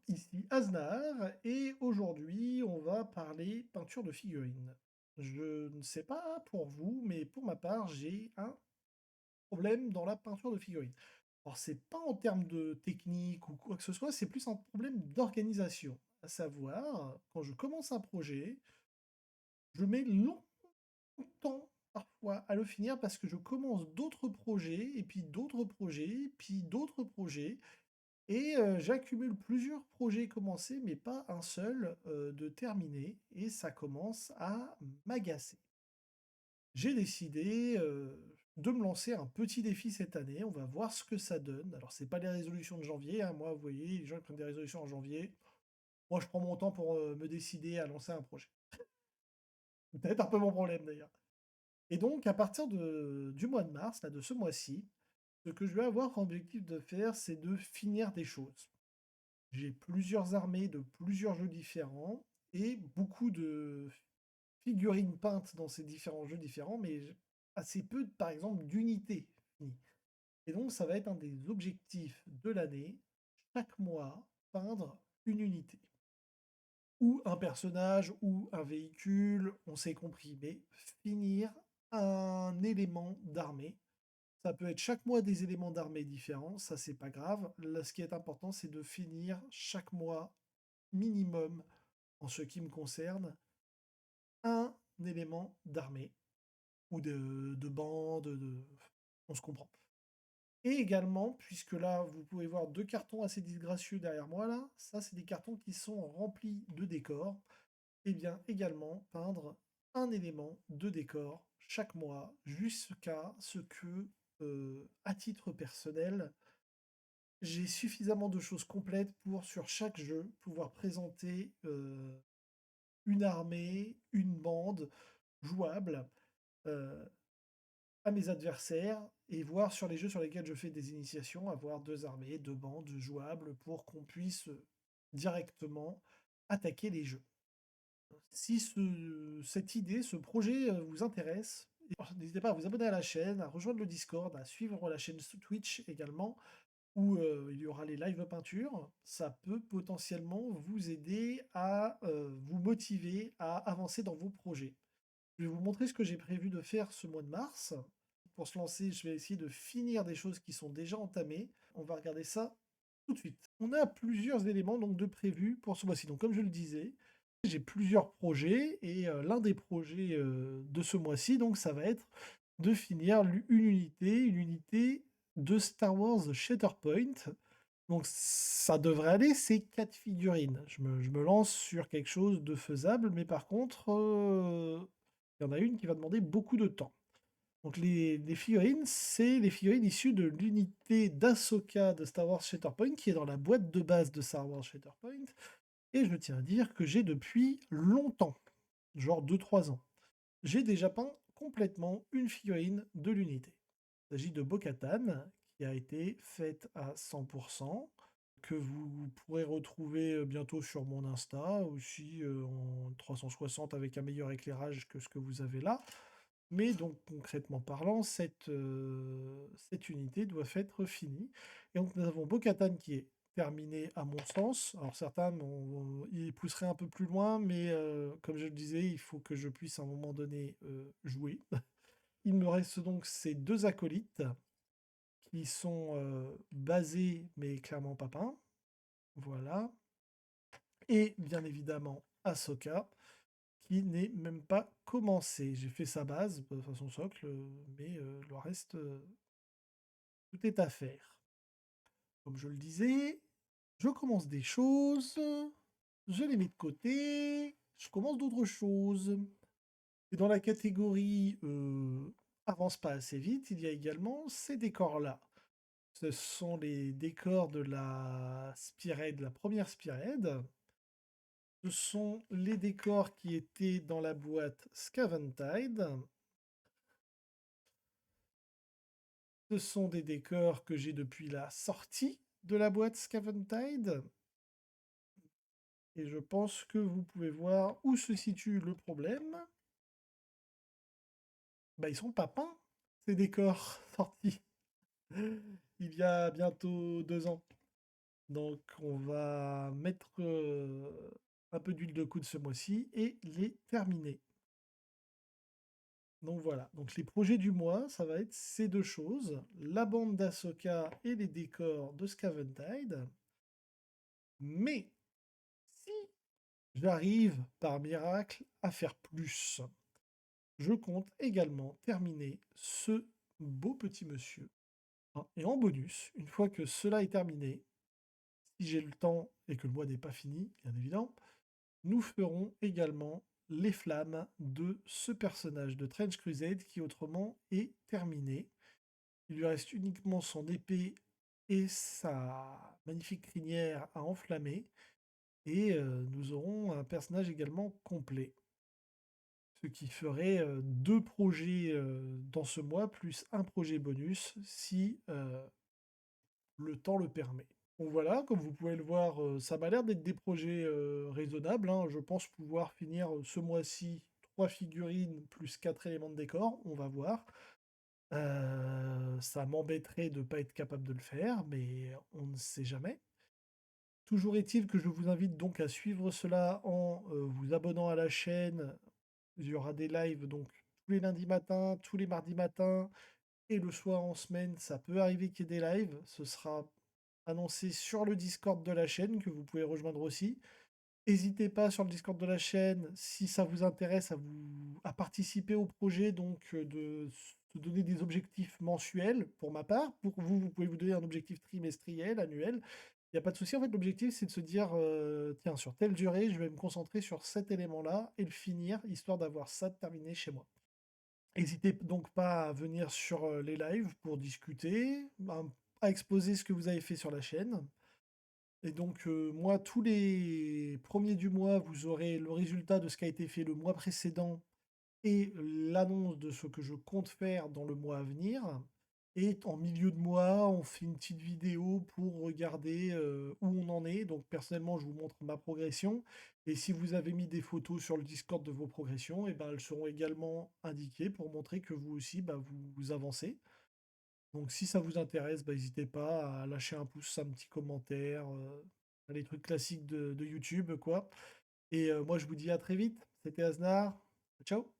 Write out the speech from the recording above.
Ici Aznar et aujourd'hui on va parler peinture de figurines. Je ne sais pas pour vous, mais pour ma part j'ai un problème dans la peinture de figurines. Alors c'est pas en termes de technique ou quoi que ce soit, c'est plus un problème d'organisation. À savoir, quand je commence un projet, je mets longtemps parfois à le finir parce que je commence d'autres projets, et puis d'autres projets, puis d'autres projets. Et j'accumule plusieurs projets commencés, mais pas un seul, de terminé et ça commence à m'agacer. J'ai décidé, de me lancer un petit défi cette année. On va voir ce que ça donne. Alors c'est pas les résolutions de janvier, hein. Moi, vous voyez, les gens ils prennent des résolutions en janvier. Moi, je prends mon temps pour, me décider à lancer un projet. C'est peut-être un peu mon problème d'ailleurs. Et donc à partir du mois de mars, là, de ce mois-ci, ce que je vais avoir comme objectif de faire, c'est de finir des choses. J'ai plusieurs armées de plusieurs jeux différents et beaucoup de figurines peintes dans ces différents jeux différents, mais assez peu, par exemple, d'unités finies. Et donc, ça va être un des objectifs de l'année, chaque mois, peindre une unité. Ou un personnage, ou un véhicule, on s'est compris, mais finir un élément d'armée. Ça peut être chaque mois des éléments d'armée différents, ça c'est pas grave. Là, ce qui est important, c'est de finir chaque mois minimum, en ce qui me concerne, un élément d'armée ou de bande, on se comprend. Et également, puisque là, vous pouvez voir deux cartons assez disgracieux derrière moi, là, ça, c'est des cartons qui sont remplis de décors. Et bien également peindre un élément de décor chaque mois jusqu'à ce que, à titre personnel, j'ai suffisamment de choses complètes pour, sur chaque jeu, pouvoir présenter une armée, une bande jouable euh, à mes adversaires et voir sur les jeux sur lesquels je fais des initiations, avoir deux armées, deux bandes jouables pour qu'on puisse directement attaquer les jeux. Si cette idée, ce projet vous intéresse, n'hésitez pas à vous abonner à la chaîne, à rejoindre le Discord, à suivre la chaîne Twitch également, où il y aura les live peinture. Ça peut potentiellement vous aider à vous motiver à avancer dans vos projets. Je vais vous montrer ce que j'ai prévu de faire ce mois de mars. Pour se lancer, je vais essayer de finir des choses qui sont déjà entamées. On va regarder ça tout de suite. On a plusieurs éléments donc de prévus pour ce mois-ci. Donc comme je le disais, j'ai plusieurs projets et l'un des projets de ce mois-ci, donc ça va être de finir une unité de Star Wars Shatterpoint. Donc ça devrait aller, c'est 4 figurines. Je me lance sur quelque chose de faisable, mais par contre, il y en a une qui va demander beaucoup de temps. Donc les figurines, c'est les figurines issues de l'unité d'Ahsoka de Star Wars Shatterpoint, qui est dans la boîte de base de Star Wars Shatterpoint. Et je tiens à dire que j'ai depuis longtemps, genre 2-3 ans, j'ai déjà peint complètement une figurine de l'unité. Il s'agit de Bo-Katan, qui a été faite à 100%, que vous pourrez retrouver bientôt sur mon Insta, aussi en 360 avec un meilleur éclairage que ce que vous avez là. Mais donc concrètement parlant, cette unité doit être finie. Et donc nous avons Bo-Katan qui est terminé à mon sens. Alors certains y pousseraient un peu plus loin, mais comme je le disais, il faut que je puisse à un moment donné jouer. Il me reste donc ces deux acolytes qui sont basés mais clairement pas peints. Voilà. Et bien évidemment Ahsoka qui n'est même pas commencé. J'ai fait sa base de façon socle, mais le reste, tout est à faire. Comme je le disais, je commence des choses, je les mets de côté, je commence d'autres choses. Et dans la catégorie avance pas assez vite, il y a également ces décors-là. Ce sont les décors de la Spearhead, la première Spearhead. Ce sont les décors qui étaient dans la boîte Scaventide. Ce sont des décors que j'ai depuis la sortie de la boîte Scaventide. Et je pense que vous pouvez voir où se situe le problème. Bah, ils sont pas peints, ces décors sortis il y a bientôt 2 ans. Donc on va mettre, un peu d'huile de coude ce mois-ci et les terminer. Donc voilà, donc les projets du mois, ça va être ces 2 choses, la bande d'Asoka et les décors de Scaventide. Mais si j'arrive par miracle à faire plus, je compte également terminer ce beau petit monsieur, hein, et en bonus, une fois que cela est terminé, si j'ai le temps et que le mois n'est pas fini, bien évidemment, nous ferons également les flammes de ce personnage de Trench Crusade qui autrement est terminé. Il lui reste uniquement son épée et sa magnifique crinière à enflammer. Et nous aurons un personnage également complet. Ce qui ferait 2 projets dans ce mois, plus un projet bonus si le temps le permet. Donc voilà, comme vous pouvez le voir, ça m'a l'air d'être des projets raisonnables, hein. Je pense pouvoir finir ce mois-ci 3 figurines plus 4 éléments de décor, on va voir. Ça m'embêterait de ne pas être capable de le faire, mais on ne sait jamais. Toujours est-il que je vous invite donc à suivre cela en vous abonnant à la chaîne. Il y aura des lives donc tous les lundis matins, tous les mardis matins et le soir en semaine. Ça peut arriver qu'il y ait des lives. Ce sera annoncé sur le Discord de la chaîne que vous pouvez rejoindre aussi. N'hésitez pas sur le Discord de la chaîne, si ça vous intéresse, à participer au projet, donc de se donner des objectifs mensuels pour ma part. Pour vous, vous pouvez vous donner un objectif trimestriel, annuel. Il n'y a pas de souci. En fait, l'objectif, c'est de se dire, tiens, sur telle durée, je vais me concentrer sur cet élément-là et le finir, histoire d'avoir ça terminé chez moi. N'hésitez donc pas à venir sur les lives pour discuter, à exposer ce que vous avez fait sur la chaîne. Et donc, moi, tous les premiers du mois, vous aurez le résultat de ce qui a été fait le mois précédent et l'annonce de ce que je compte faire dans le mois à venir. Et en milieu de mois, on fait une petite vidéo pour regarder où on en est. Donc, personnellement, je vous montre ma progression. Et si vous avez mis des photos sur le Discord de vos progressions, et ben, elles seront également indiquées pour montrer que vous aussi, bah, vous avancez. Donc si ça vous intéresse, bah, n'hésitez pas à lâcher un pouce, un petit commentaire, les trucs classiques de YouTube, quoi. Et moi, je vous dis à très vite. C'était Aznar. Ciao.